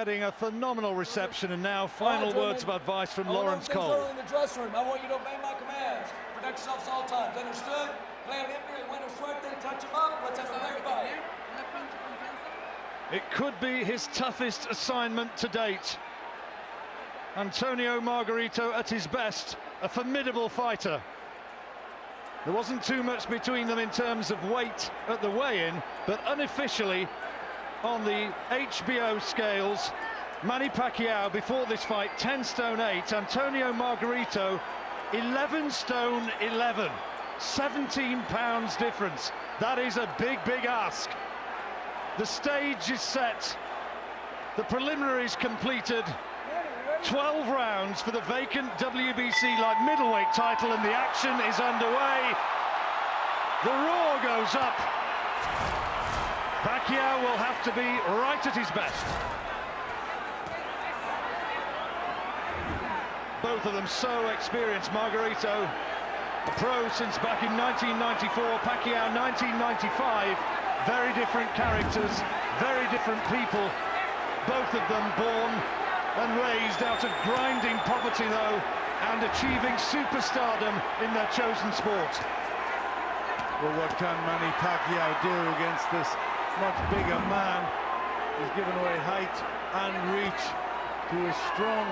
getting a phenomenal reception, and now final words of advice from Lawrence Cole. In the dressing room, I want you to obey my commands. Protect yourselves all times. Understood? Play an injury, win or sweat, then touch him up. Let's have a fair fight. It could be his toughest assignment to date. Antonio Margarito at his best, a formidable fighter. There wasn't too much between them in terms of weight at the weigh-in, but unofficially on the HBO scales, Manny Pacquiao before this fight 10 stone 8, Antonio Margarito 11 stone 11, 17 pounds difference. That is a big ask. The stage is set, the preliminaries completed, 12 rounds for the vacant WBC light middleweight title, and the action is underway. The roar goes up. Pacquiao will have to be right at his best. Both of them so experienced. Margarito, a pro since back in 1994, Pacquiao 1995. Very different characters, very different people. Both of them born and raised out of grinding poverty, though, and achieving superstardom in their chosen sport. Well, what can Manny Pacquiao do against this much bigger man? He's given away height and reach to a strong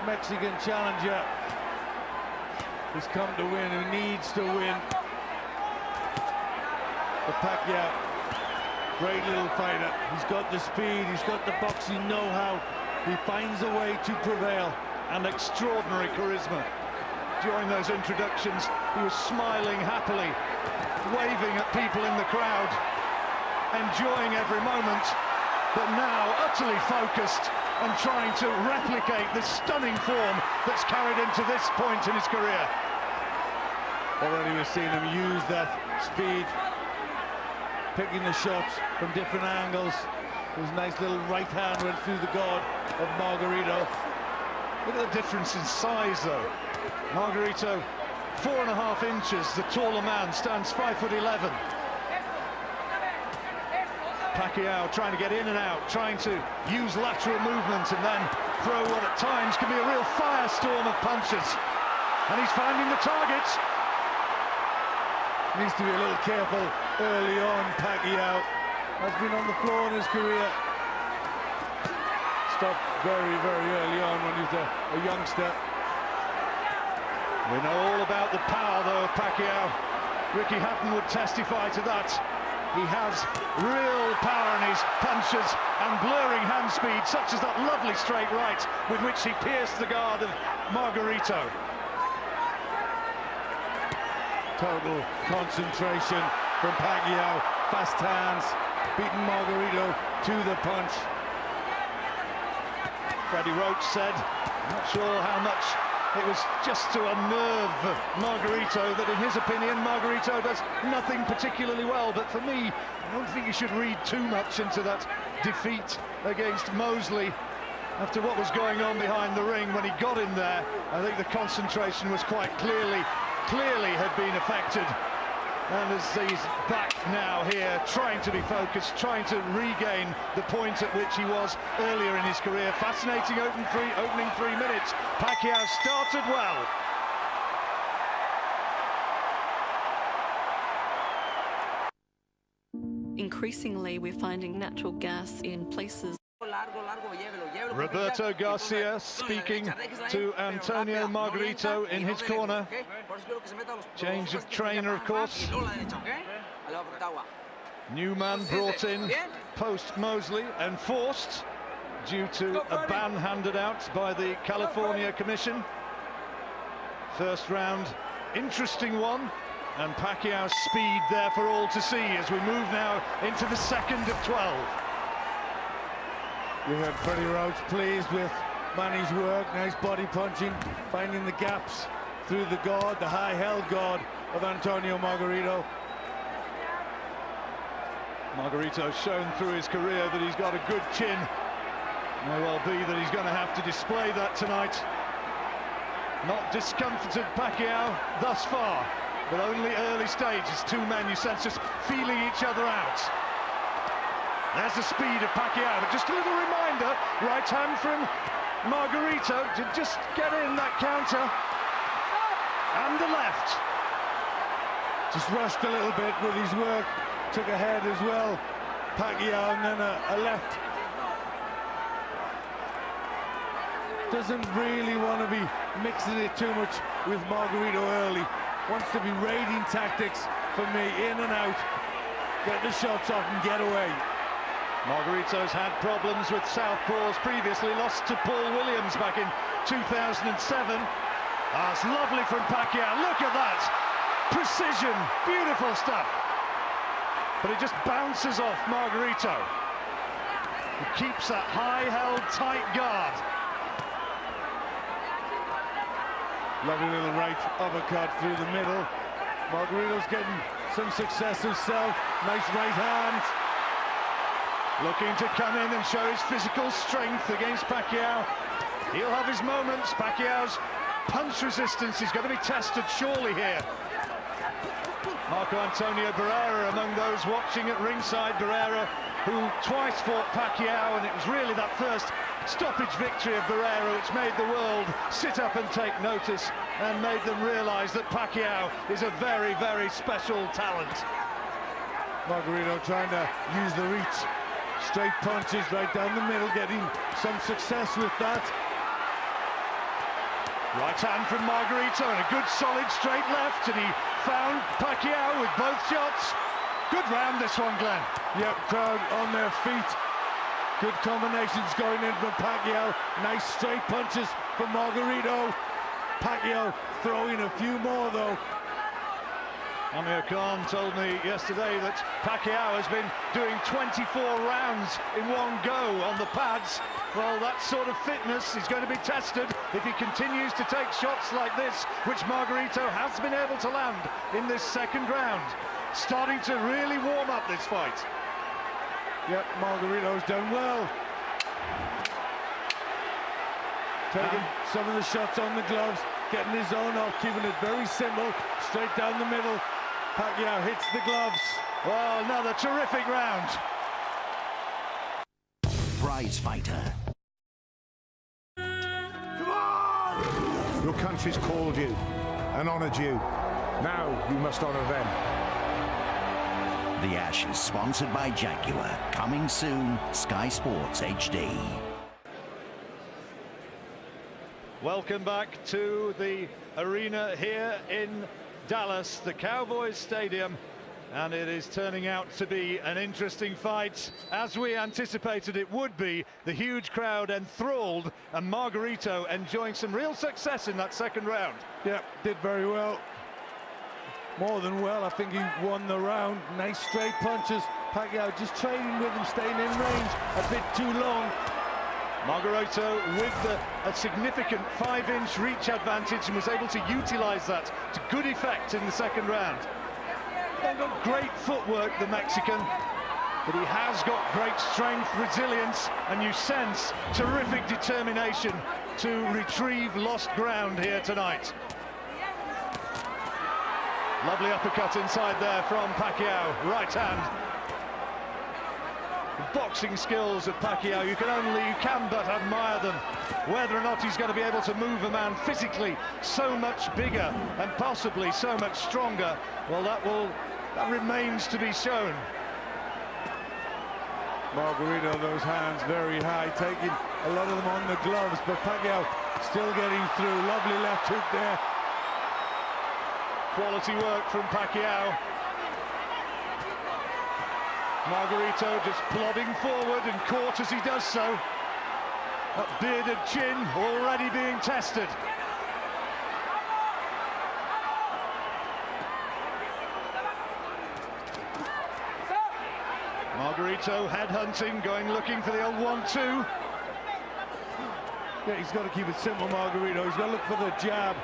Mexican challenger who's come to win, who needs to win. But Pacquiao, great little fighter. He's got the speed, he's got the boxing know-how. He finds a way to prevail. And extraordinary charisma. During those introductions, he was smiling happily, waving at people in the crowd, enjoying every moment, but now utterly focused and trying to replicate this stunning form that's carried into this point in his career. Already we've seen him use that speed, picking the shots from different angles. His nice little right hand went through the guard of Margarito. Look at the difference in size, though. Margarito, 4.5 inches. The taller man stands 5'11". Pacquiao trying to get in and out, trying to use lateral movement and then throw what at times can be a real firestorm of punches. And he's finding the targets. Needs to be a little careful early on. Pacquiao has been on the floor in his career. Stopped very early on when he was a youngster. We know all about the power, though, of Pacquiao. Ricky Hatton would testify to that. He has real power in his punches and blurring hand speed, such as that lovely straight right with which he pierced the guard of Margarito. Total concentration from Pacquiao. Fast hands, beating Margarito to the punch. Freddie Roach said, I'm not sure how much it was just to unnerve Margarito, that in his opinion Margarito does nothing particularly well. But for me, I don't think you should read too much into that defeat against Mosley. After what was going on behind the ring when he got in there, I think the concentration was quite clearly had been affected. And as he's back now here, trying to be focused, trying to regain the point at which he was earlier in his career. Fascinating opening 3 minutes. Pacquiao started well. Increasingly, we're finding natural gas in places. Roberto Garcia speaking to Antonio Margarito in his corner. Change of trainer, of course. New man brought in post Mosley, enforced due to a ban handed out by the California Commission. First round, interesting one, and Pacquiao's speed there for all to see as we move now into the second of 12. You heard Freddie Roach pleased with Manny's work, nice body punching, finding the gaps through the guard, the high-held guard of Antonio Margarito. Margarito's shown through his career that he's got a good chin. May well be that he's going to have to display that tonight. Not discomforted Pacquiao thus far, but only early stages. Two men, you sense, just feeling each other out. There's the speed of Pacquiao, but just a little reminder, right hand from Margarito to just get in that counter. And the left. Just rushed a little bit with his work, took a head as well, Pacquiao, and then a left. Doesn't really want to be mixing it too much with Margarito early. Wants to be raiding tactics for me, in and out, get the shots off and get away. Margarito's had problems with southpaws previously, lost to Paul Williams back in 2007. It's lovely from Pacquiao, look at that! Precision, beautiful stuff. But it just bounces off Margarito. He keeps that high-held, tight guard. Lovely little right uppercut through the middle. Margarito's getting some success himself. Nice right hand. Looking to come in and show his physical strength against Pacquiao. He'll have his moments. Pacquiao's punch resistance is going to be tested surely here. Marco Antonio Barrera among those watching at ringside. Barrera, who twice fought Pacquiao, and it was really that first stoppage victory of Barrera which made the world sit up and take notice and made them realise that Pacquiao is a very, very special talent. Margarito trying to use the reach. Straight punches right down the middle, getting some success with that. Right hand from Margarito and a good solid straight left, and he found Pacquiao with both shots. Good round this one, Glenn. Yep, crowd on their feet. Good combinations going in from Pacquiao. Nice straight punches from Margarito. Pacquiao throwing a few more though. Amir Khan told me yesterday that Pacquiao has been doing 24 rounds in one go on the pads. Well, that sort of fitness is going to be tested if he continues to take shots like this, which Margarito has been able to land in this second round. Starting to really warm up this fight. Yep, Margarito's done well. Taking some of the shots on the gloves, getting his own off, keeping it very simple, straight down the middle. Pacquiao hits the gloves. Well, another terrific round. Prize fighter. Come on! Your country's called you and honoured you. Now you must honour them. The Ashes, sponsored by Jaguar. Coming soon, Sky Sports HD. Welcome back to the arena here in Dallas, the Cowboys Stadium, and it is turning out to be an interesting fight, as we anticipated it would be. The huge crowd enthralled, and Margarito enjoying some real success in that second round. Yeah, did very well. More than well, I think he won the round. Nice straight punches. Pacquiao just trading with him, staying in range a bit too long. Margarito with a significant 5-inch reach advantage and was able to utilize that to good effect in the second round. They've got great footwork, the Mexican, but he has got great strength, resilience, and you sense terrific determination to retrieve lost ground here tonight. Lovely uppercut inside there from Pacquiao, right hand. The boxing skills of Pacquiao, you can but admire them. Whether or not he's going to be able to move a man physically so much bigger and possibly so much stronger, well, that remains to be shown. Margarito, those hands very high, taking a lot of them on the gloves, but Pacquiao still getting through. Lovely left hook there. Quality work from Pacquiao. Margarito just plodding forward and caught as he does so. That bearded chin already being tested. Margarito headhunting, looking for the old 1-2. Yeah, he's got to keep it simple, Margarito. He's got to look for the jab,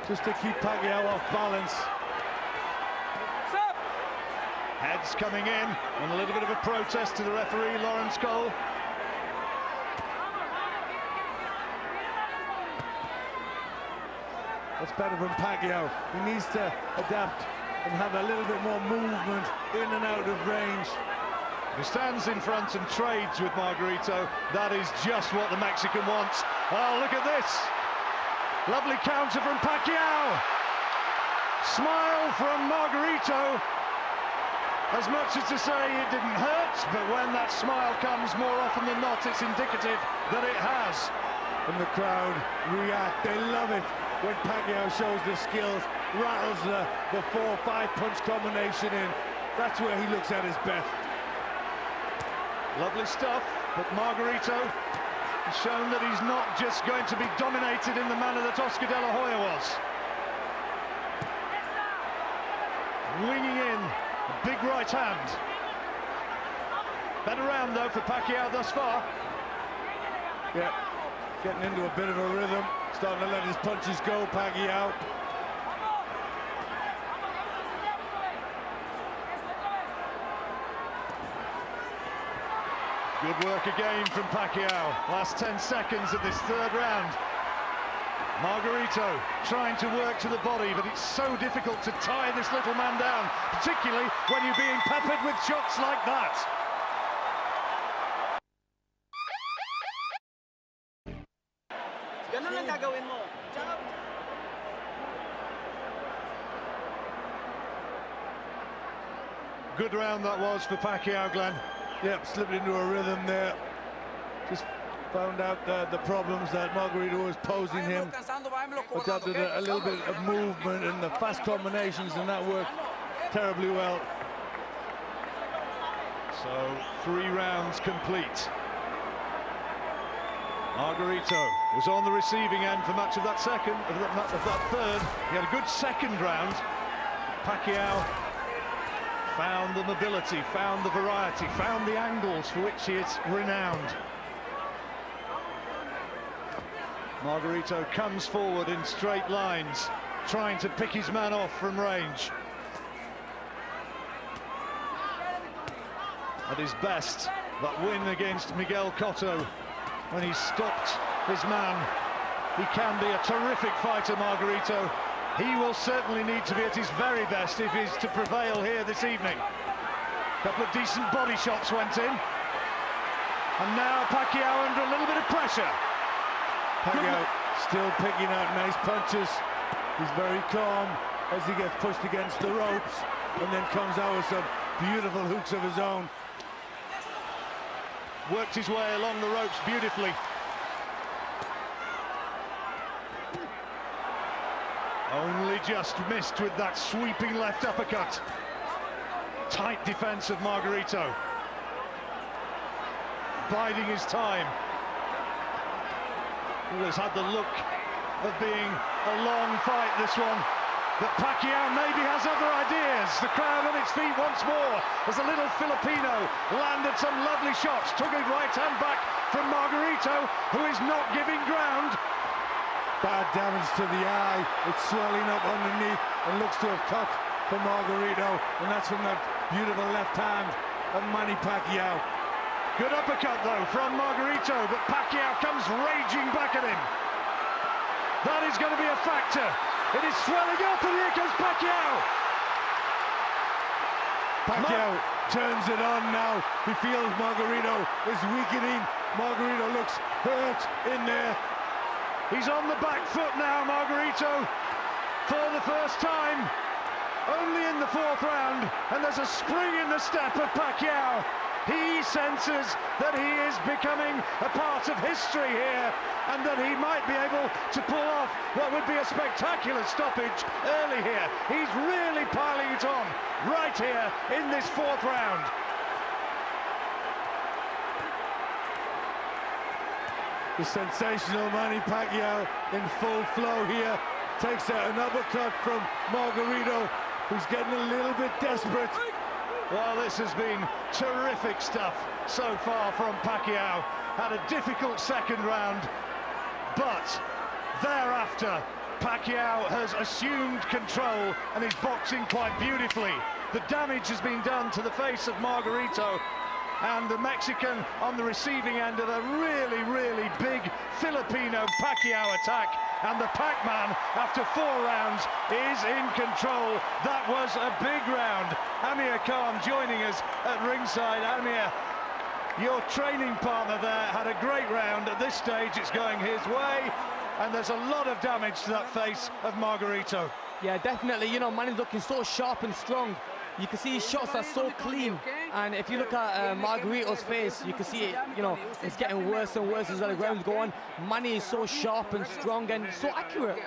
just to keep Pacquiao off balance. Heads coming in, and a little bit of a protest to the referee, Lawrence Cole. That's better from Pacquiao. He needs to adapt and have a little bit more movement in and out of range. He stands in front and trades with Margarito. That is just what the Mexican wants. Oh, look at this. Lovely counter from Pacquiao. Smile from Margarito. As much as to say it didn't hurt, but when that smile comes, more often than not, it's indicative that it has. And the crowd react. They love it when Pacquiao shows the skills, rattles the 4-5 punch combination in. That's where he looks at his best. Lovely stuff, but Margarito has shown that he's not just going to be dominated in the manner that Oscar De La Hoya was. Winging in, a big right hand. Better round though for Pacquiao thus far. Yeah, getting into a bit of a rhythm, starting to let his punches go, Pacquiao. Good work again from Pacquiao. Last 10 seconds of this third round. Margarito trying to work to the body, but it's so difficult to tie this little man down, particularly when you're being peppered with shots like that. Ganun lang gagawin mo. Good round that was for Pacquiao, Glenn. Yep, slipped into a rhythm there. Just found out the problems that Margarito was posing him. Adopted a little bit of movement and the fast combinations, and that worked terribly well. So 3 rounds complete. Margarito was on the receiving end for much of that second, of that third. He had a good second round. Pacquiao found the mobility, found the variety, found the angles for which he is renowned. Margarito comes forward in straight lines, trying to pick his man off from range. At his best, that win against Miguel Cotto, when he stopped his man. He can be a terrific fighter, Margarito. He will certainly need to be at his very best if he's to prevail here this evening. A couple of decent body shots went in. And now Pacquiao under a little bit of pressure. Pacquiao still picking out nice punches. He's very calm as he gets pushed against the ropes and then comes out with some beautiful hooks of his own. Worked his way along the ropes beautifully. Only just missed with that sweeping left uppercut. Tight defense of Margarito. Biding his time. Always had the look of being a long fight, this one. But Pacquiao maybe has other ideas. The crowd on its feet once more as a little Filipino landed some lovely shots. Took a right hand back from Margarito, who is not giving ground. Bad damage to the eye. It's swelling up underneath and looks to have cut for Margarito, and that's from that beautiful left hand of Manny Pacquiao. Good uppercut though from Margarito, but Pacquiao comes raging back at him. That is going to be a factor. It is swelling up, and here comes Pacquiao. Pacquiao turns it on now. He feels Margarito is weakening. Margarito looks hurt in there. He's on the back foot now, Margarito, for the first time. Only in the 4th round, and there's a spring in the step of Pacquiao. He senses that he is becoming a part of history here, and that he might be able to pull off what would be a spectacular stoppage early here. He's really piling it on right here in this 4th round. The sensational Manny Pacquiao in full flow here. Takes out an uppercut from Margarito, who's getting a little bit desperate. Well, this has been terrific stuff so far from Pacquiao. Had a difficult second round, but thereafter, Pacquiao has assumed control and is boxing quite beautifully. The damage has been done to the face of Margarito, and the Mexican on the receiving end of a really, really big Filipino Pacquiao attack and the Pac-Man, after 4 rounds, is in control. That was a big round. Amir Khan joining us at ringside. Amir, your training partner there had a great round. At this stage, it's going his way, and there's a lot of damage to that face of Margarito. Yeah, definitely. You know, Manny's looking so sharp and strong. You can see his shots are so clean, and if you look at Margarito's face, you can see it, you know, it's getting worse and worse as the rounds go on. Manny is so sharp and strong and so accurate.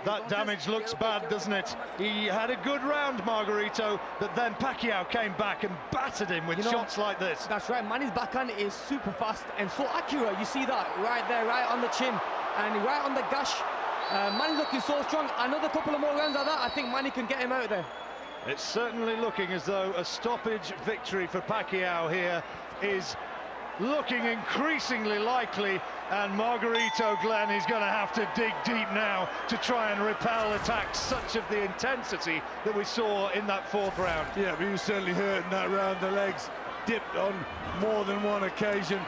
That damage looks bad, doesn't it? He had a good round, Margarito, but then Pacquiao came back and battered him with shots like this. That's right, Manny's backhand is super fast and so accurate. You see that right there, right on the chin and right on the gash. Manny's looking so strong. Another couple of more rounds like that, I think Manny can get him out there. It's certainly looking as though a stoppage victory for Pacquiao here is looking increasingly likely, and Margarito, Glenn, is going to have to dig deep now to try and repel attacks such of the intensity that we saw in that 4th round. Yeah, but he was certainly hurt in that round. The legs dipped on more than one occasion.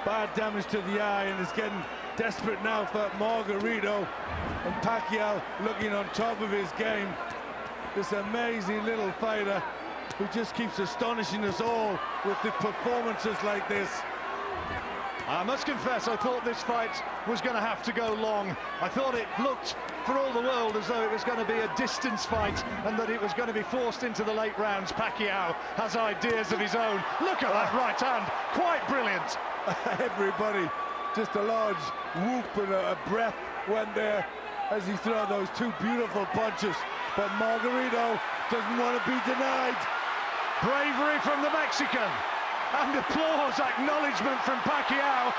Bad damage to the eye, and it's getting desperate now for Margarito, and Pacquiao looking on top of his game. This amazing little fighter who just keeps astonishing us all with the performances like this. I must confess, I thought this fight was going to have to go long. I thought it looked, for all the world, as though it was going to be a distance fight and that it was going to be forced into the late rounds. Pacquiao has ideas of his own. Look at that right hand, quite brilliant. Everybody, just a large whoop and a breath went there as he threw those 2 beautiful punches. But Margarito doesn't want to be denied. Bravery from the Mexican, and applause, acknowledgement from Pacquiao,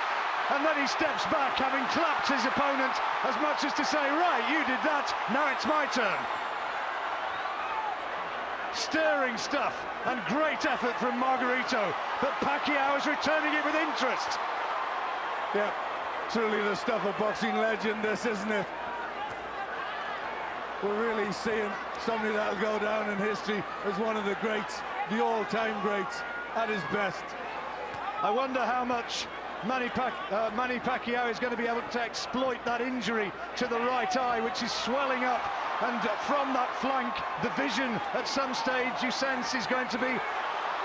and then he steps back, having clapped his opponent as much as to say, right, you did that, now it's my turn. Stirring stuff and great effort from Margarito, but Pacquiao is returning it with interest. Yeah, truly the stuff of boxing legend, this, isn't it? We're really seeing somebody that'll go down in history as one of the greats, the all-time greats, at his best. I wonder how much Manny Pacquiao is going to be able to exploit that injury to the right eye, which is swelling up, and from that flank, the vision at some stage you sense is going to be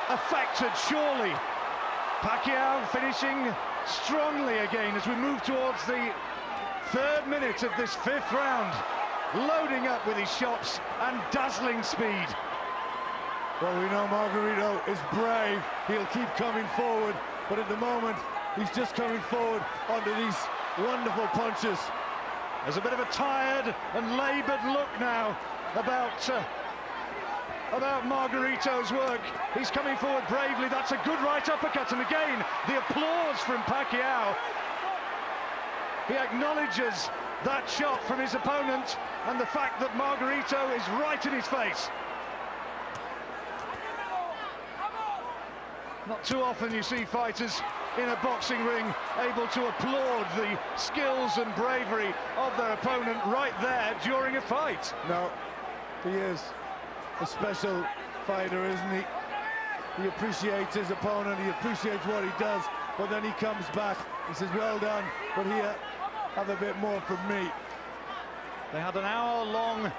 affected, surely. Pacquiao finishing strongly again as we move towards the 3rd minute of this 5th round. Loading up with his shots and dazzling speed. Well, we know Margarito is brave. He'll keep coming forward, but at the moment, he's just coming forward onto these wonderful punches. There's a bit of a tired and laboured look now about Margarito's work. He's coming forward bravely. That's a good right uppercut, and again, the applause from Pacquiao. He acknowledges that shot from his opponent and the fact that Margarito is right in his face. Not too often you see fighters in a boxing ring able to applaud the skills and bravery of their opponent right there during a fight. No, he is a special fighter, isn't he? He appreciates his opponent, he appreciates what he does, but then he comes back, he says, well done, but here, have a bit more from me. They had an hour-long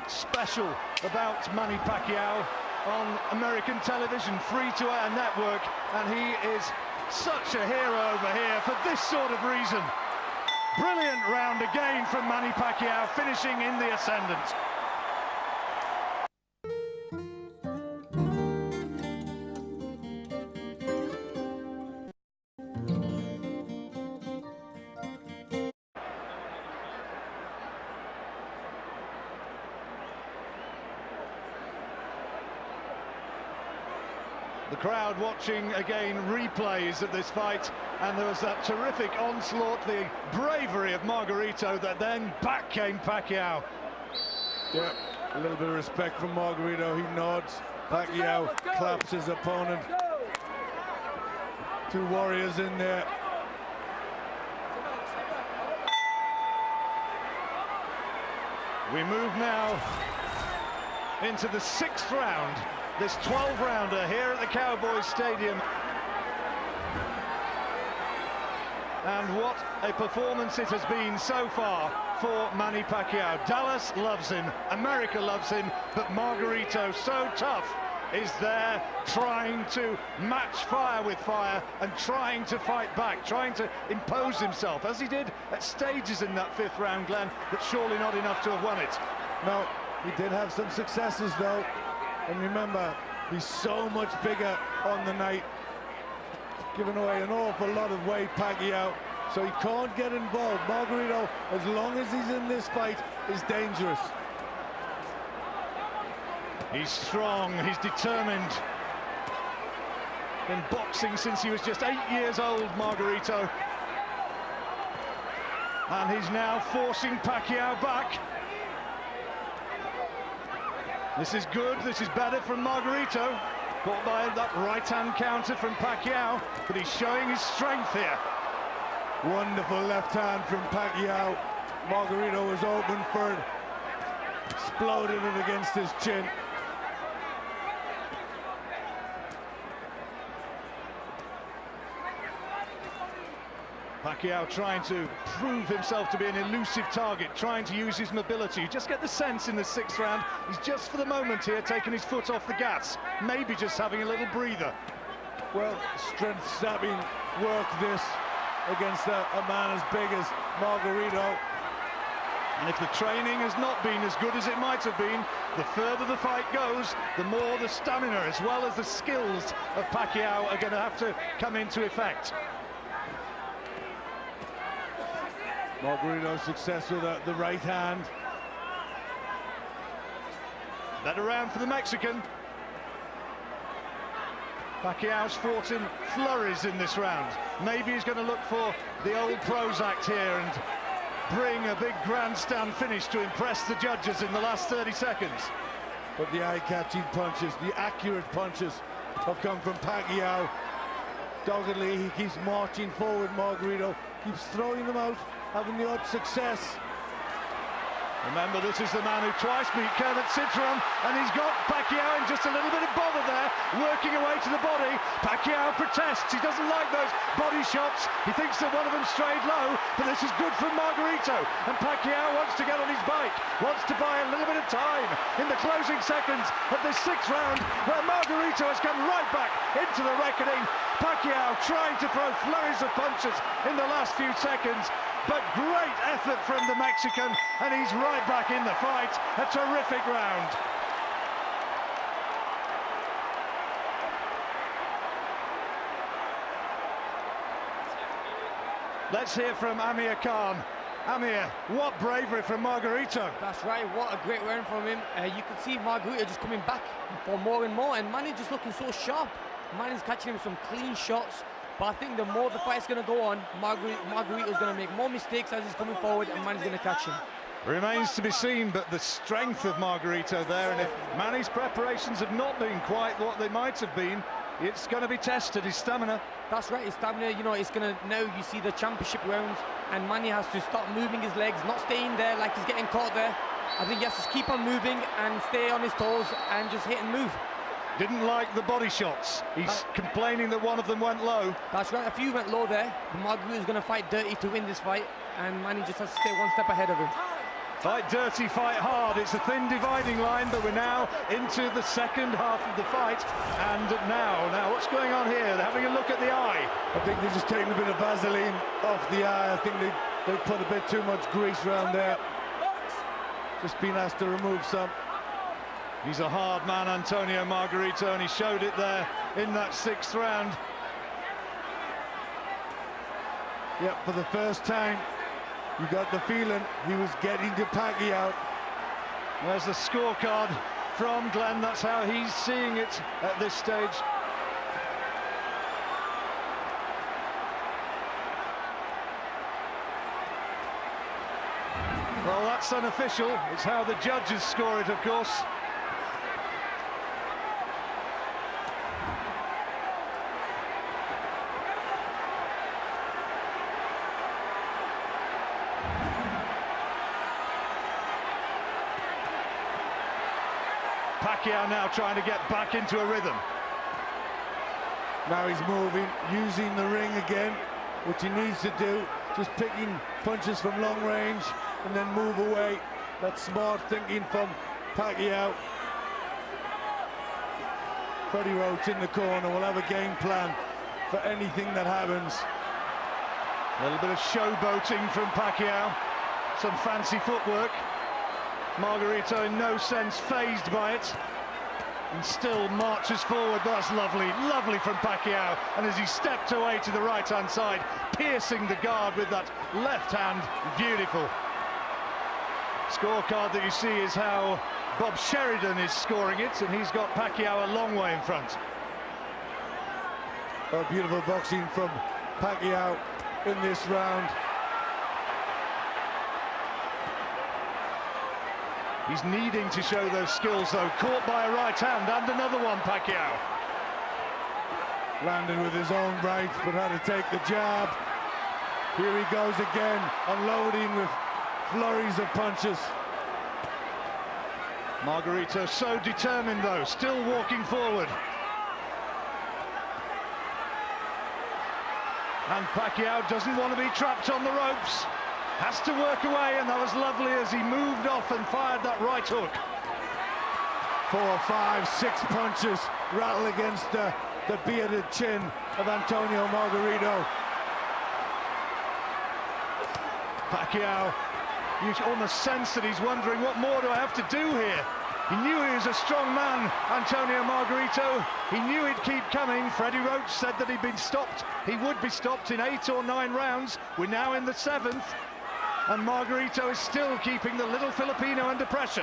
special about Manny Pacquiao on American television, free-to-air network, and he is such a hero over here for this sort of reason. Brilliant round again from Manny Pacquiao, finishing in the ascendant. The crowd watching again replays of this fight, and there was that terrific onslaught, the bravery of Margarito, that then back came Pacquiao. Yeah, a little bit of respect from Margarito, he nods. Pacquiao claps his opponent. 2 warriors in there. We move now into the 6th round. This 12-rounder here at the Cowboys Stadium. And what a performance it has been so far for Manny Pacquiao. Dallas loves him, America loves him, but Margarito, so tough, is there trying to match fire with fire and trying to fight back, trying to impose himself, as he did at stages in that 5th round, Glenn, but surely not enough to have won it. No, he did have some successes though, and remember, he's so much bigger on the night, giving away an awful lot of weight, Pacquiao, so he can't get involved. Margarito, as long as he's in this fight, is dangerous. He's strong, he's determined. Been boxing since he was just 8 years old, Margarito. And he's now forcing Pacquiao back. This is good, this is better from Margarito. Caught by that right-hand counter from Pacquiao, but he's showing his strength here. Wonderful left hand from Pacquiao. Margarito was open for it. Exploded it against his chin. Pacquiao trying to prove himself to be an elusive target, trying to use his mobility. You just get the sense in the 6th round, he's just for the moment here taking his foot off the gas, maybe just having a little breather. Well, strength stabbing work this against a man as big as Margarito. And if the training has not been as good as it might have been, the further the fight goes, the more the stamina as well as the skills of Pacquiao are going to have to come into effect. Margarito successful with the right hand. Better round for the Mexican. Pacquiao's fought in flurries in this round. Maybe he's going to look for the old Prozac here and bring a big grandstand finish to impress the judges in the last 30 seconds. But the eye-catching punches, the accurate punches have come from Pacquiao. Doggedly, he keeps marching forward, Margarito keeps throwing them out, having the odd success. Remember, this is the man who twice beat Kermit Citron, and he's got Pacquiao in just a little bit of bother there, working away to the body. Pacquiao protests, he doesn't like those body shots, he thinks that one of them strayed low, but this is good for Margarito, and Pacquiao wants to get on his bike, wants to buy a little bit of time in the closing seconds of this 6th round, where Margarito has come right back into the reckoning. Pacquiao trying to throw flurries of punches in the last few seconds, but great effort from the Mexican, and he's right back in the fight. A terrific round. Let's hear from Amir Khan. Amir, what bravery from Margarito. That's right, what a great round from him. You can see Margarito just coming back for more and more, and Manny just looking so sharp. Manny's catching him some clean shots. But I think the more the fight's going to go on, Margarito's going to make more mistakes as he's coming forward, and Manny's going to catch him. Remains to be seen, but the strength of Margarito there, and if Manny's preparations have not been quite what they might have been, it's going to be tested, his stamina. That's right, his stamina, you know, it's going to, now you see the championship rounds, and Manny has to start moving his legs, not staying there like he's getting caught there. I think he has to keep on moving and stay on his toes and just hit and move. Didn't like the body shots. He's complaining that one of them went low. That's right, a few went low there. Margarito's going to fight dirty to win this fight, and Manny just has to stay one step ahead of him. Fight dirty, fight hard. It's a thin dividing line, but we're now into the 2nd half of the fight. And now what's going on here? They're having a look at the eye. I think they're just taking a bit of Vaseline off the eye. I think they put a bit too much grease around there. Just been asked to remove some. He's a hard man, Antonio Margarito, and he showed it there in that 6th round. Yep, for the first time, you got the feeling he was getting to Pacquiao. There's the scorecard from Glenn. That's how he's seeing it at this stage. Well, that's unofficial. It's how the judges score it, of course. Pacquiao now trying to get back into a rhythm. Now he's moving, using the ring again. which he needs to do, just picking punches from long range and then move away. That's smart thinking from Pacquiao. Freddie Roach in the corner will have a game plan for anything that happens. A little bit of showboating from Pacquiao, some fancy footwork. Margarito in no sense fazed by it, and still marches forward. That's lovely, lovely from Pacquiao. And as he stepped away to the right-hand side, piercing the guard with that left hand, beautiful. Scorecard that you see is how Bob Sheridan is scoring it, and he's got Pacquiao a long way in front. Oh, beautiful boxing from Pacquiao in this round. He's needing to show those skills though, caught by a right hand, and another one, Pacquiao. Landed with his own right, but had to take the jab. Here he goes again, unloading with flurries of punches. Margarito so determined though, still walking forward. And Pacquiao doesn't want to be trapped on the ropes. Has to work away, and that was lovely as he moved off and fired that right hook. 4, 5, 6 punches rattle against the bearded chin of Antonio Margarito. Pacquiao, you almost sense that he's wondering, what more do I have to do here? He knew he was a strong man, Antonio Margarito. He knew he'd keep coming. Freddie Roach said that he'd been stopped. He would be stopped in 8 or 9 rounds. We're now in the 7th. And Margarito is still keeping the little Filipino under pressure.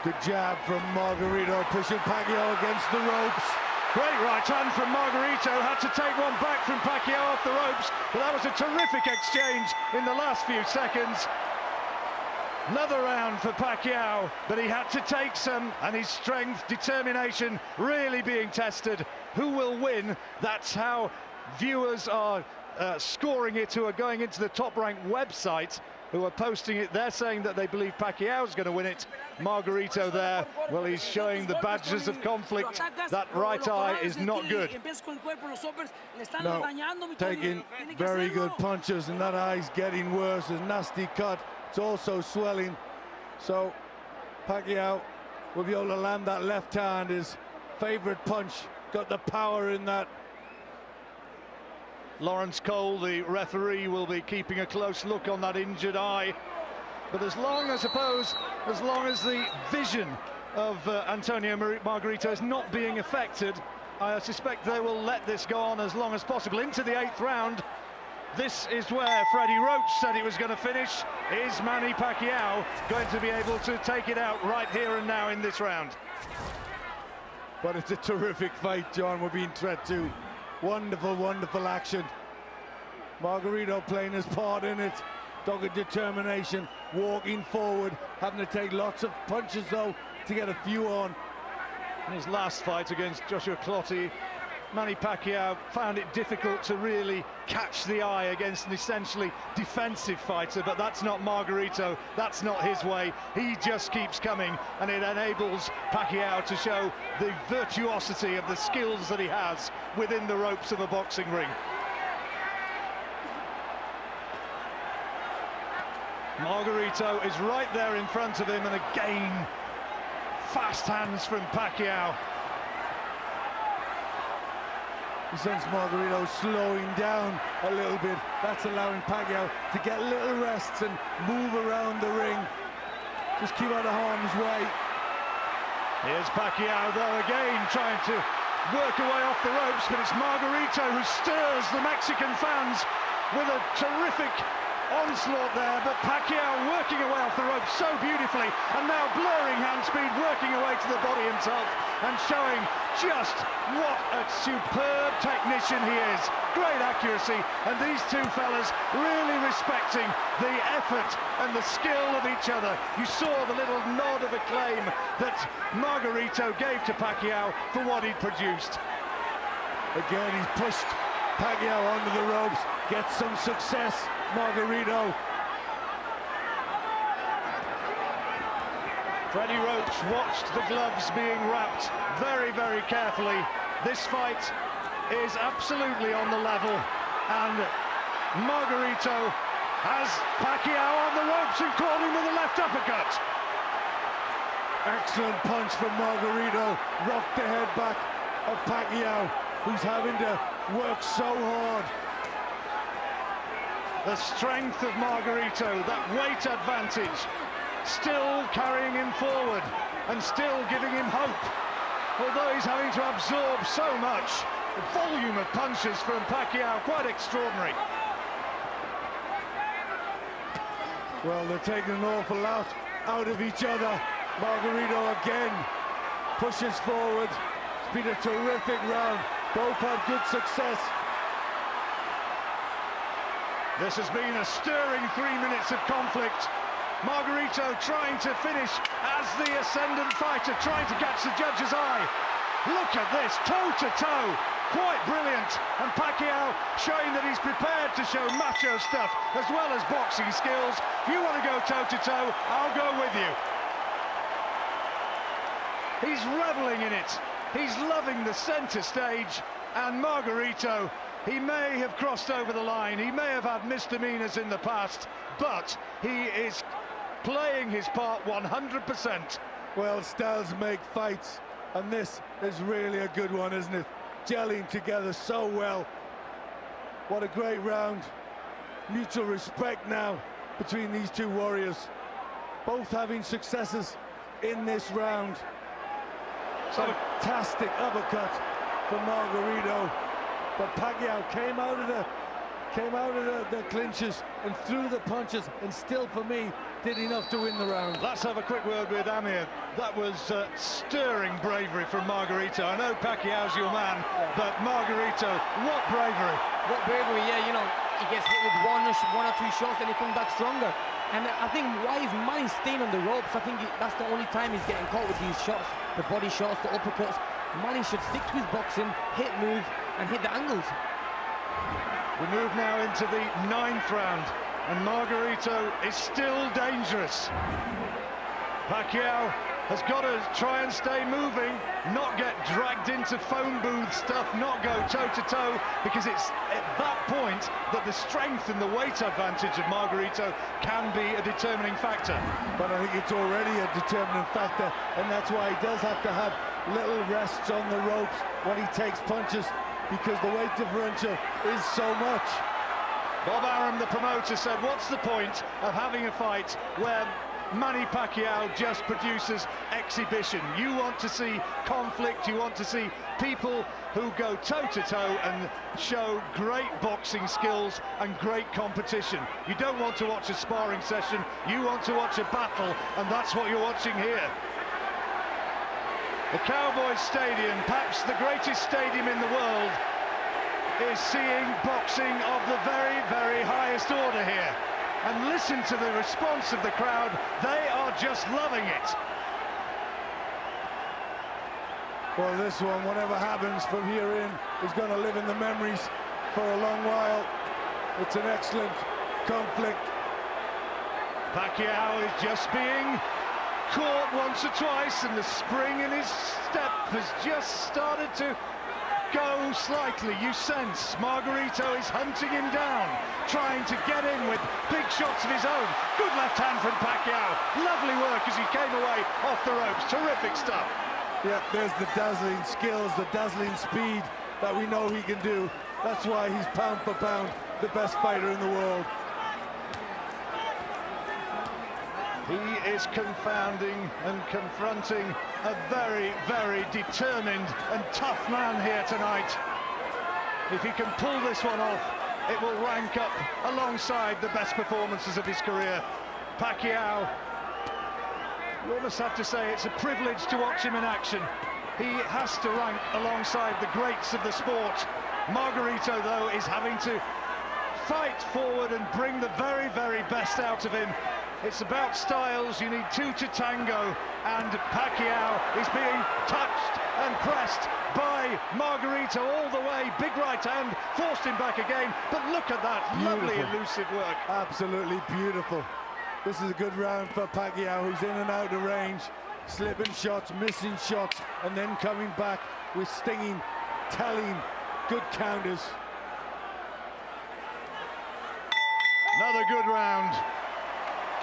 Good jab from Margarito, pushing Pacquiao against the ropes. Great right hand from Margarito, had to take one back from Pacquiao off the ropes, but that was a terrific exchange in the last few seconds. Another round for Pacquiao, but he had to take some, and his strength, determination really being tested. Who will win? That's how viewers are scoring it, who are going into the top-ranked website, who are posting it. They're saying that they believe Pacquiao's going to win it. Margarito there, well, he's showing the badges of conflict. That right eye is not good. No, taking very good punches, and that eye's getting worse. A nasty cut. It's also swelling. So Pacquiao will be able to land that left hand, his favorite punch. Got the power in that. Lawrence Cole, the referee, will be keeping a close look on that injured eye. But as long as the vision of Antonio Margarito is not being affected, I suspect they will let this go on as long as possible. Into the 8th round. This is where Freddie Roach said he was going to finish. Is Manny Pacquiao going to be able to take it out right here and now in this round? But it's a terrific fight, John. We're being tread to. Wonderful, wonderful action. Margarito playing his part in it. Dogged determination, walking forward, having to take lots of punches though to get a few on. In his last fight against Joshua Clottey, Manny Pacquiao found it difficult to really catch the eye against an essentially defensive fighter, but that's not Margarito, that's not his way. He just keeps coming, and it enables Pacquiao to show the virtuosity of the skills that he has within the ropes of a boxing ring. Margarito is right there in front of him, and again, fast hands from Pacquiao. He sends Margarito slowing down a little bit. That's allowing Pacquiao to get little rests and move around the ring. Just keep out of harm's way. Here's Pacquiao though again trying to work away off the ropes, but it's Margarito who stirs the Mexican fans with a terrific onslaught there, but Pacquiao working away off the ropes so beautifully, and now blurring hand speed, working away to the body himself and showing just what a superb technician he is. Great accuracy, and these two fellas really respecting the effort and the skill of each other. You saw the little nod of acclaim that Margarito gave to Pacquiao for what he'd produced. Again, he's pushed Pacquiao onto the ropes, gets some success. Margarito. Freddie Roach watched the gloves being wrapped very, very carefully. This fight is absolutely on the level. and Margarito has Pacquiao on the ropes and caught him with a left uppercut. Excellent punch from Margarito, rocked the head back of Pacquiao, who's having to work so hard. The strength of Margarito, that weight advantage, still carrying him forward and still giving him hope. Although he's having to absorb so much, the volume of punches from Pacquiao, quite extraordinary. Well, they're taking an awful lot out of each other. Margarito again pushes forward. It's been a terrific round. Both have good success. This has been a stirring 3 minutes of conflict. Margarito trying to finish as the ascendant fighter, trying to catch the judge's eye. Look at this, toe-to-toe, quite brilliant. And Pacquiao showing that he's prepared to show macho stuff as well as boxing skills. If you want to go toe-to-toe, I'll go with you. He's reveling in it. He's loving the center stage. And Margarito, he may have crossed over the line, he may have had misdemeanors in the past, but he is playing his part 100%. Well, styles make fights, and this is really a good one, isn't it? Gelling together so well. What a great round. Mutual respect now between these two warriors. Both having successes in this round. Fantastic uppercut from Margarito, but Pacquiao came out of the clinches and threw the punches, and still, for me, did enough to win the round. Let's have a quick word with Amir. That was stirring bravery from Margarito. I know Pacquiao's your man, but Margarito, what bravery! What bravery, yeah, you know, he gets hit with one or two shots and he comes back stronger. And I think why is Manny staying on the ropes? I think that's the only time he's getting caught with these shots, the body shots, the uppercuts. Manny should stick to his boxing, hit, move, and hit the angles. We move now into the 9th round, and Margarito is still dangerous. Pacquiao has got to try and stay moving, not get dragged into phone booth stuff, not go toe-to-toe, because it's at that point that the strength and the weight advantage of Margarito can be a determining factor. But I think it's already a determining factor, and that's why he does have to have little rests on the ropes when he takes punches, because the weight differential is so much. Bob Arum, the promoter, said, what's the point of having a fight where Manny Pacquiao just produces exhibition? You want to see conflict, you want to see people who go toe-to-toe and show great boxing skills and great competition. You don't want to watch a sparring session, you want to watch a battle, and that's what you're watching here. The Cowboys Stadium, perhaps the greatest stadium in the world, is seeing boxing of the very, very highest order here. And listen to the response of the crowd. They are just loving it. Well, this one, whatever happens from here in, is going to live in the memories for a long while. It's an excellent conflict. Pacquiao is just being caught once or twice, and the spring in his step has just started to go slightly. You sense Margarito is hunting him down, trying to get in with big shots of his own. Good left hand from Pacquiao. Lovely work as he came away off the ropes. Terrific stuff. Yeah, there's the dazzling skills, the dazzling speed that we know he can do. That's why he's pound for pound the best fighter in the world. He is confounding and confronting a very, very determined and tough man here tonight. If he can pull this one off, it will rank up alongside the best performances of his career. Pacquiao, you almost have to say it's a privilege to watch him in action. He has to rank alongside the greats of the sport. Margarito, though, is having to fight forward and bring the very, very best out of him. It's about styles, you need two to tango, and Pacquiao is being touched and pressed by Margarito all the way. Big right hand, forced him back again, but look at that, Beautiful. Lovely elusive work. Absolutely beautiful. This is a good round for Pacquiao, who's in and out of range, slipping shots, missing shots, and then coming back with stinging, telling, good counters. Another good round.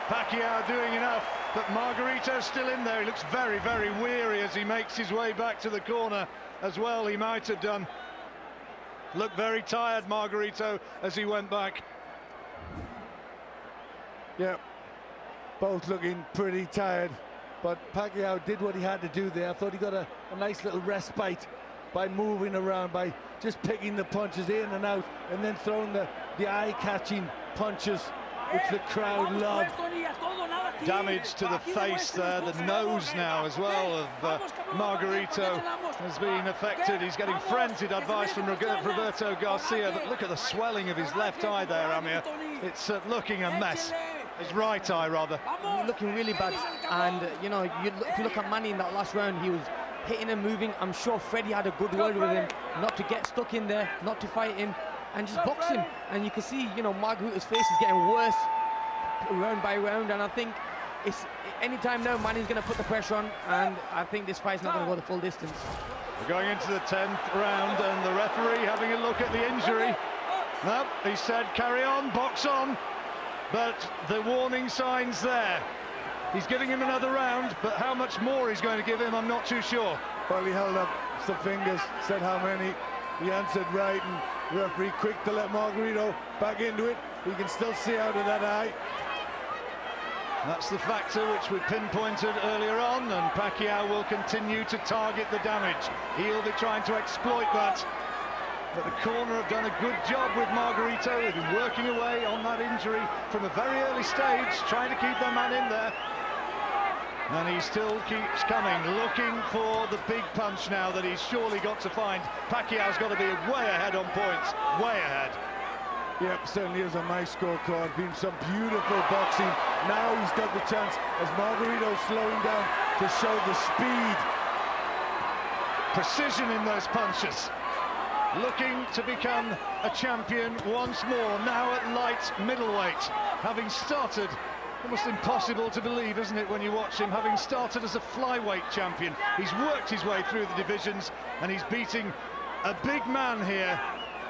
Pacquiao doing enough, but Margarito's still in there. He looks very, very weary as he makes his way back to the corner as well. He might have done. Looked very tired, Margarito, as he went back. Yeah, both looking pretty tired, but Pacquiao did what he had to do there. I thought he got a nice little respite by moving around, by just picking the punches in and out, and then throwing the eye-catching punches, which the crowd loved. Damage to the face there, the nose now as well of Margarito has been affected. He's getting frenzied advice from Roberto Garcia, but look at the swelling of his left eye there, Amir. It's looking a mess. His right eye, rather. Looking really bad. And, you know, if you look at Manny in that last round, he was hitting and moving. I'm sure Freddie had a good word with him, not to get stuck in there, not to fight him, and just box him. And you can see, you know, Margarito's face is getting worse round by round, and I think it's any time now Manny's going to put the pressure on, and I think this fight's not going to go the full distance. We're going into the 10th round, and the referee having a look at the injury. No, he said carry on, box on, but the warning sign's there. He's giving him another round, but how much more he's going to give him, I'm not too sure. Well, he held up some fingers, said how many. He answered right, and the referee quick to let Margarito back into it. He can still see out of that eye. That's the factor which we pinpointed earlier on, and Pacquiao will continue to target the damage. He'll be trying to exploit that. But the corner have done a good job with Margarito. They've been working away on that injury from a very early stage, trying to keep their man in there. And he still keeps coming, looking for the big punch now that he's surely got to find. Pacquiao's got to be way ahead on points, way ahead. Yep, certainly is on my scorecard. Been some beautiful boxing. Now he's got the chance, as Margarito's slowing down, to show the speed. Precision in those punches. Looking to become a champion once more, now at light middleweight. Having started, almost impossible to believe, isn't it, when you watch him, having started as a flyweight champion. He's worked his way through the divisions, and he's beating a big man here,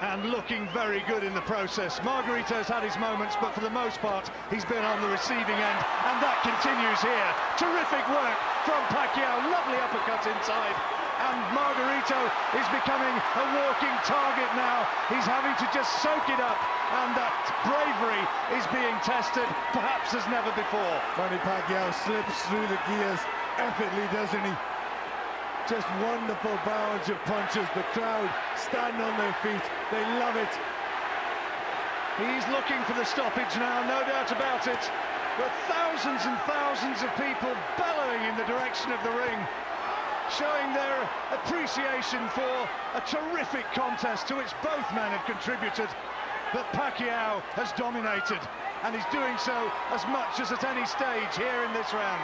and looking very good in the process. Margarito's had his moments, but for the most part, he's been on the receiving end, and that continues here. Terrific work from Pacquiao, lovely uppercut inside, and Margarito is becoming a walking target now. He's having to just soak it up, and that bravery is being tested, perhaps as never before. Manny Pacquiao slips through the gears effortlessly, doesn't he? Just wonderful barrage of punches. The crowd stand on their feet. They love it. He's looking for the stoppage now, no doubt about it. With thousands and thousands of people bellowing in the direction of the ring, showing their appreciation for a terrific contest to which both men have contributed. But Pacquiao has dominated, and he's doing so as much as at any stage here in this round.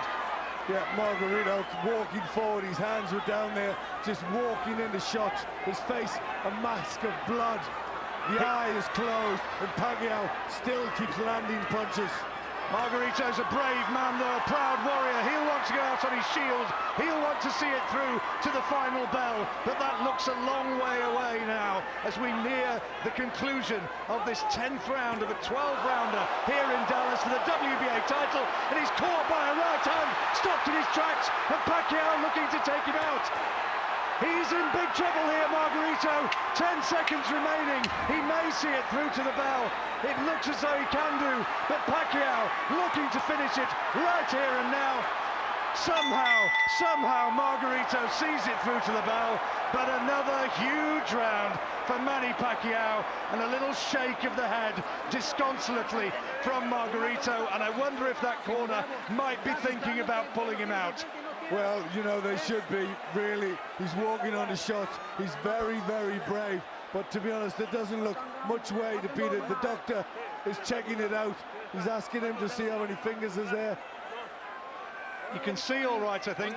Yeah, Margarito walking forward, his hands were down there, just walking into shots. His face, a mask of blood. The eye is closed, and Pacquiao still keeps landing punches. Margarito's a brave man, though, a proud warrior. He'll want to go out on his shield. He'll want to see it through to the final bell. But that looks a long way away now as we near the conclusion of this 10th round of a 12-rounder here in Dallas for the WBA title. And he's caught by a right hand, stopped in his tracks, and Pacquiao looking to take him out. He's in big trouble here, Margarito. 10 seconds remaining. He may see it through to the bell. It looks as though he can do, but Pacquiao looking to finish it right here and now. Somehow Margarito sees it through to the bell, but another huge round for Manny Pacquiao, and a little shake of the head disconsolately from Margarito, and I wonder if that corner might be thinking about pulling him out. Well, you know, they should be, really. He's walking on the shots. He's very, very brave. But to be honest, there doesn't look much way to beat it. The doctor is checking it out. He's asking him to see how many fingers is there. You can see all right, I think,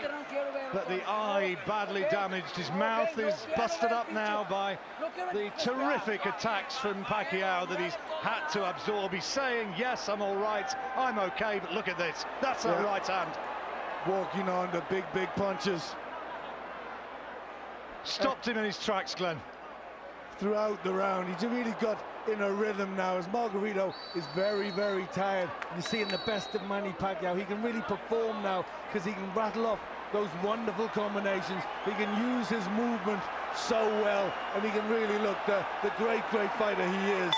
but the eye badly damaged. His mouth is busted up now by the terrific attacks from Pacquiao that he's had to absorb. He's saying, yes, I'm all right, I'm okay, but look at this. That's that right hand. Walking on the big punches. Stopped him in his tracks, Glenn. Throughout the round, he's really got in a rhythm now, as Margarito is very, very tired. You're seeing the best of Manny Pacquiao. He can really perform now because he can rattle off those wonderful combinations. He can use his movement so well, and he can really look the great fighter he is.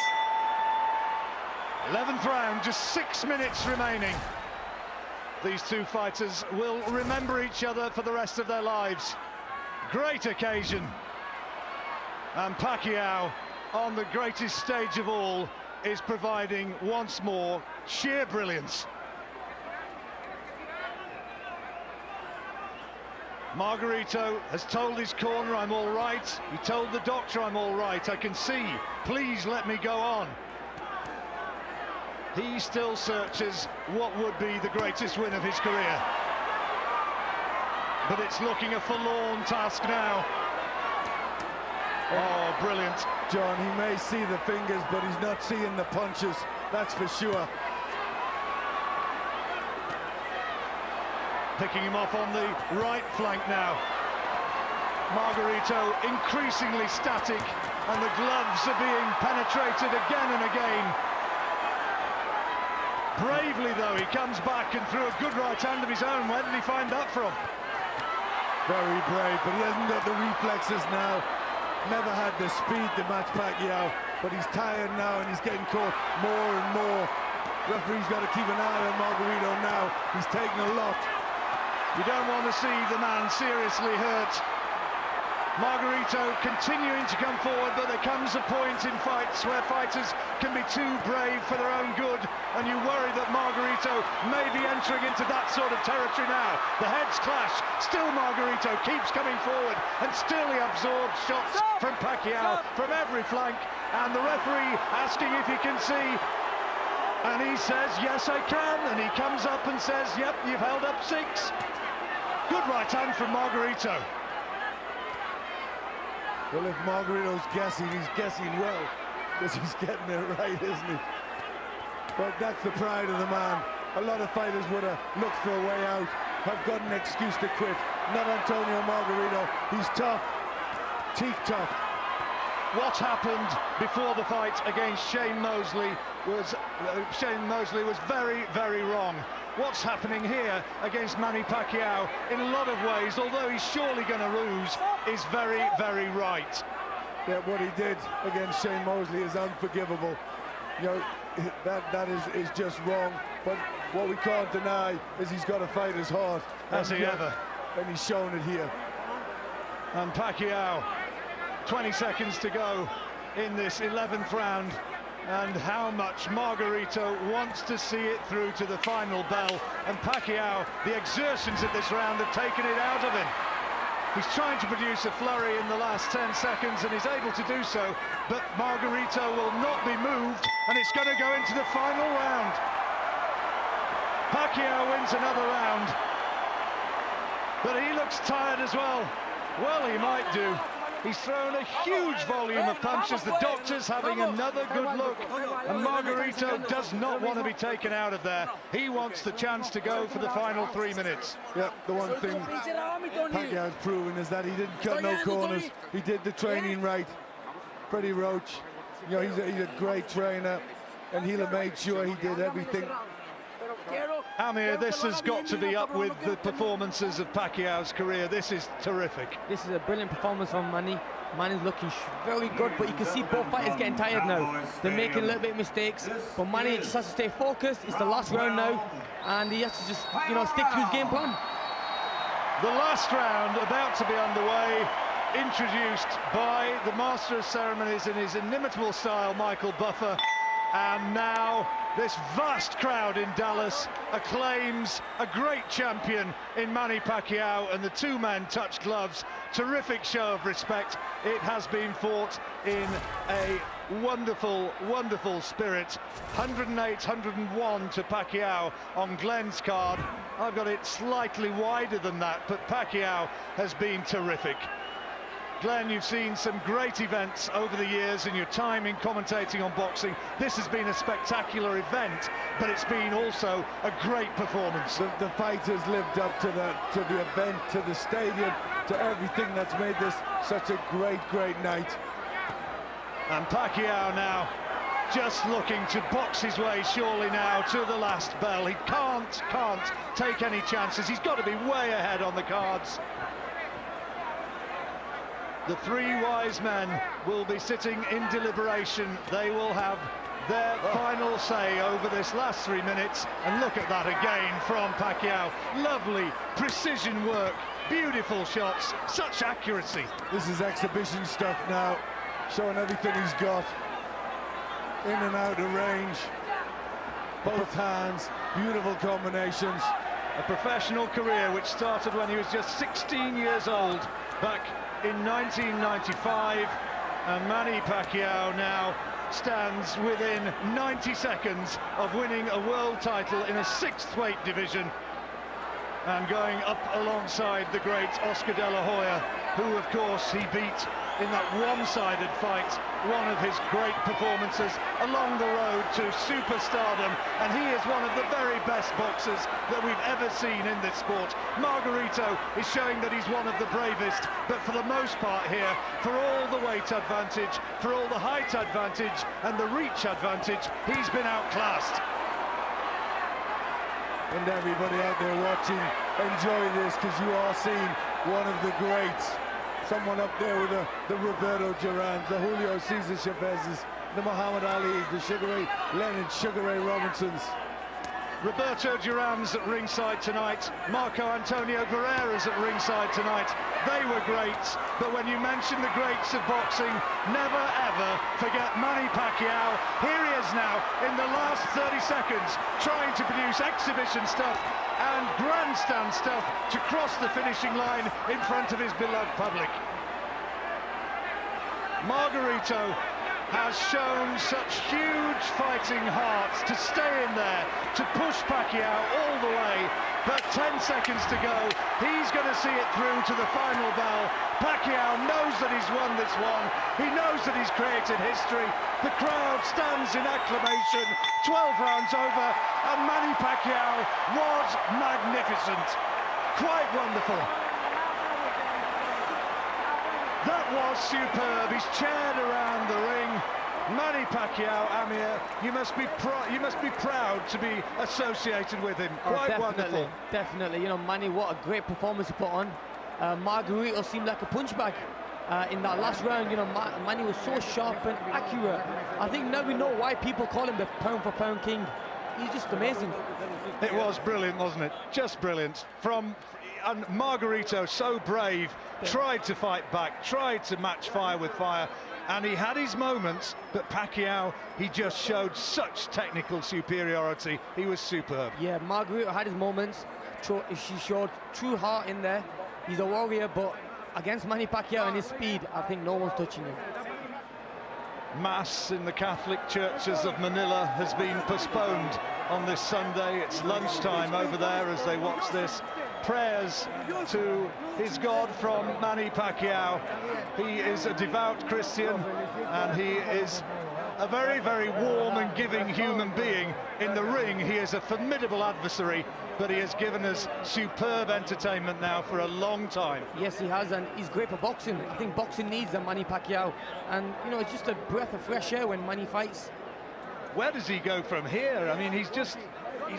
11th round, just 6 minutes remaining. These two fighters will remember each other for the rest of their lives. Great occasion. And Pacquiao, on the greatest stage of all, is providing once more sheer brilliance. Margarito has told his corner, I'm all right. He told the doctor, I'm all right. I can see. Please let me go on. He still searches what would be the greatest win of his career. But it's looking a forlorn task now. Oh, brilliant. John, he may see the fingers, but he's not seeing the punches, that's for sure. Picking him off on the right flank now. Margarito increasingly static, and the gloves are being penetrated again and again. Bravely, though, he comes back and threw a good right hand of his own. Where did he find that from? Very brave, but he hasn't got the reflexes now. Never had the speed to match Pacquiao, but he's tired now and he's getting caught more and more. Referee's got to keep an eye on Margarito now. He's taking a lot. You don't want to see the man seriously hurt. Margarito continuing to come forward, but there comes a point in fights where fighters can be too brave for their own good, and you worry that Margarito may be entering into that sort of territory now. The heads clash, still Margarito keeps coming forward, and still he absorbs shots from Pacquiao from every flank, and the referee asking if he can see, and he says, yes, I can, and he comes up and says, yep, you've held up 6. Good right hand from Margarito. Well, if Margarito's guessing, he's guessing well, because he's getting it right, isn't he? But that's the pride of the man. A lot of fighters would have looked for a way out, have got an excuse to quit. Not Antonio Margarito. He's tough, teeth tough. What happened before the fight against Shane Mosley was very, very wrong. What's happening here against Manny Pacquiao, in a lot of ways, although he's surely going to lose, is very, very right. Yeah, what he did against Shane Mosley is unforgivable. You know, that is just wrong. But what we can't deny is he's got to fight his heart. Has he ever? And he's shown it here. And Pacquiao, 20 seconds to go in this 11th round, and how much Margarito wants to see it through to the final bell. And Pacquiao, the exertions of this round have taken it out of him. He's trying to produce a flurry in the last 10 seconds, and he's able to do so, but Margarito will not be moved, and it's going to go into the final round. Pacquiao wins another round, but he looks tired as well. Well, he might do. He's thrown a huge volume of punches. The doctor's having another good look, and Margarito does not want to be taken out of there. He wants the chance to go for the final 3 minutes. Yep, the one thing Pacquiao's proven is that he didn't cut no corners. He did the training right. Freddie Roach, you know, he's a great trainer, and he'll have made sure he did everything. Amir, this has got to be up with the performances of Pacquiao's career. This is terrific. This is a brilliant performance from Manny. Manny's looking very good, but you can see both fighters getting tired now. They're making a little bit of mistakes, but Manny just has to stay focused. It's the last round now, and he has to just, you know, stick to his game plan. The last round about to be underway, introduced by the Master of Ceremonies in his inimitable style, Michael Buffer. And now this vast crowd in Dallas acclaims a great champion in Manny Pacquiao, and the two men touch gloves. Terrific show of respect. It has been fought in a wonderful, wonderful spirit. 108, 101 to Pacquiao on Glenn's card. I've got it slightly wider than that, but Pacquiao has been terrific. Glenn, you've seen some great events over the years in your time in commentating on boxing. This has been a spectacular event, but it's been also a great performance. The fighters lived up to the event, to the stadium, to everything that's made this such a great, great night. And Pacquiao now just looking to box his way surely now to the last bell. He can't take any chances. He's got to be way ahead on the cards. The three wise men will be sitting in deliberation. They will have their final say over this last 3 minutes. And look at that again from Pacquiao. Lovely precision work, beautiful shots, such accuracy. This is exhibition stuff now, showing everything he's got. In and out of range, both hands, beautiful combinations. A professional career which started when he was just 16 years old back in 1995, and Manny Pacquiao now stands within 90 seconds of winning a world title in a 6th weight division and going up alongside the great Oscar De La Hoya, who of course he beat in that one-sided fight, one of his great performances along the road to superstardom, and he is one of the very best boxers that we've ever seen in this sport. Margarito is showing that he's one of the bravest, but for the most part here, for all the weight advantage, for all the height advantage and the reach advantage, he's been outclassed. And everybody out there watching, enjoy this, because you are seeing one of the greats. Someone up there with the Roberto Durans, the Julio Cesar Chavez's, the Muhammad Ali's, the Sugar Ray Leonard, Sugar Ray Robinsons. Roberto Duran's at ringside tonight, Marco Antonio Guerrera's at ringside tonight. They were great, but when you mention the greats of boxing, never ever forget Manny Pacquiao. Here he is now in the last 30 seconds, trying to produce exhibition stuff and grandstand stuff to cross the finishing line in front of his beloved public. Margarito has shown such huge fighting hearts to stay in there, to push Pacquiao all the way, but 10 seconds to go. He's going to see it through to the final bell. Pacquiao knows that he's won this one. He knows that he's created history. The crowd stands in acclamation. 12 rounds over, and Manny Pacquiao was magnificent. Quite wonderful. That was superb. He's chaired around the ring. Manny Pacquiao, Amir, you must be proud to be associated with him. Quite wonderful. Definitely. You know, Manny, what a great performance to put on. Margarito seemed like a punch bag in that last round. You know, Manny was so sharp and accurate. I think now we know why people call him the pound-for-pound king. He's just amazing. It was brilliant, wasn't it? Just brilliant. And Margarito, so brave, tried to fight back, tried to match fire with fire, and he had his moments, but Pacquiao, he just showed such technical superiority. He was superb. Yeah, Margarito had his moments. She showed true heart in there. He's a warrior, but against Manny Pacquiao and his speed, I think no one's touching him. Mass in the Catholic churches of Manila has been postponed on this Sunday. It's lunchtime over there as they watch this. Prayers to his God from Manny Pacquiao. He is a devout Christian, and he is a very, very warm and giving human being. In the ring, he is a formidable adversary, but he has given us superb entertainment now for a long time. Yes, he has, and he's great for boxing. I think boxing needs a Manny Pacquiao, and you know, it's just a breath of fresh air when Manny fights. Where does he go from here? I mean, he's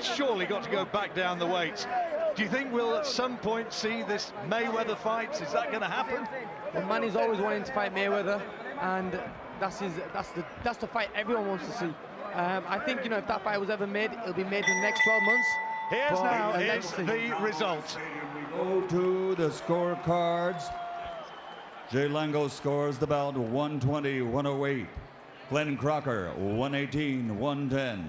surely got to go back down the weights. Do you think we'll at some point see this Mayweather fight? Is that going to happen? Well, Manny's always wanting to fight Mayweather, and that's the fight everyone wants to see. I think, you know, if that fight was ever made, it'll be made in the next 12 months. Here's now is the result. Go to the scorecards. Jay Lango scores the bout 120-108. Glenn Crocker 118-110.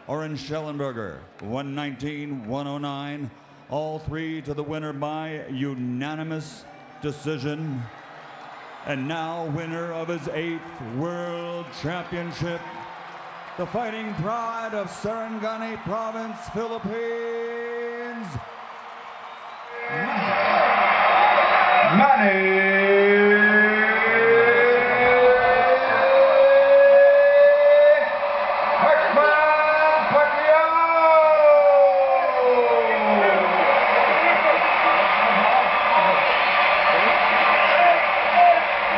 Orange Schellenberger 119-109. All three to the winner by unanimous decision. And now winner of his 8th World Championship, the fighting pride of Sarangani Province, Philippines, Manny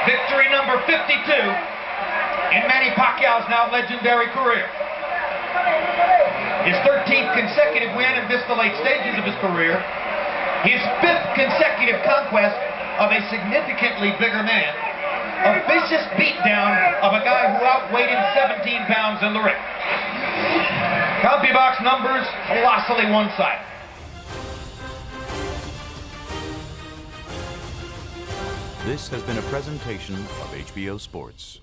Victory number 52 in Manny Pacquiao's now legendary career. His 13th consecutive win in this the late stages of his career. His 5th consecutive conquest of a significantly bigger man. A vicious beatdown of a guy who outweighed him 17 pounds in the ring. CompuBox numbers colossally one-sided. This has been a presentation of HBO Sports.